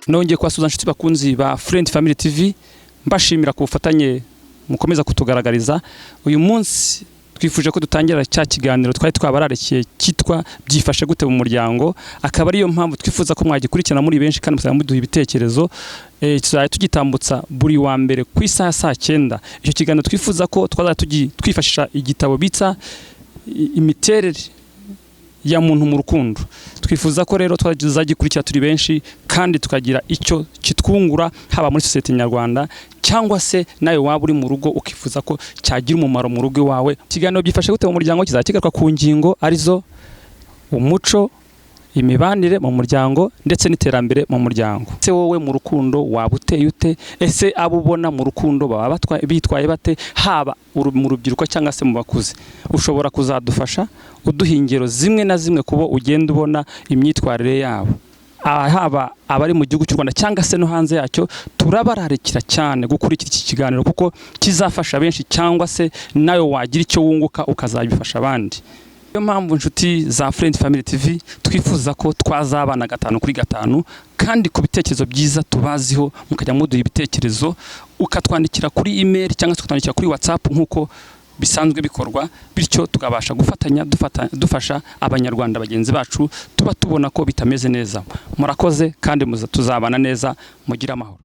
nongeye kwasuza inshuti bakunzi ba Friend Family TV mbashimira ku bufatanye mukomeza kutugaragariza. Uyu munsi twifuje ko dutangira cya kiganiro twari twabararekiye kitwa byifashe gute mu muryango, akaba ariyo mpamvu twifuza ko mwagikurikirana muri benshi kandi musaba muduha ibitekerezo. Tuzajya tugitambutsa buri wa mbere ku isaha saa 9. Icyo kiganiro twifuza ko twifashisha igitabo bitsa imiterere ya muntu mu rukundo. Twifuza ko rero twazagikurikira turi benshi kandi tukagira icyo kitwungura haba muri society nyarwanda cyangwa se nawe waba uri mu rugo ukifuza ko cyagira umumaro mu rugo wawe. Ikiganiro byifashe gute mu muryango kizakigaruka ku ngingo arizo umuco, imibanire mu muryango ndetse n'iterambere mu muryango. Ese wowe mu rukundo waba uteye ute? Ese abo ubona mu rukundo baba bitwaye bate, haba mu rubyiruko cyangwa se mu bakuze? Ushobora kuzadufasha uduha ingero zimwe na zimwe kubo ugenda ubona imyitwarire yabo, haba abari mu gihugu cy'u Rwanda cyangwa se no hanze yacyo. Turabararikira cyane gukurikira iki kiganiro kuko kizafasha benshi, cyangwa se nawe wagira icyo wunguka ukazabifasha abandi. Niyo mpamvu inshuti za Friend Family TV twifuza ko twazabana 5 kuri 5 kandi ku bitekerezo byiza tubaziho mukajya muduha ibitekerezo, ukatwandikira kuri email cyangwa se ukatwandikira kuri WhatsApp nkuko bisanzwe bikorwa, bityo tukabasha gufatanya dufasha abanyarwanda bagenzi bacu tuba tubona ko bitameze neza. Murakoze kandi tuzabana neza, mugira amahoro.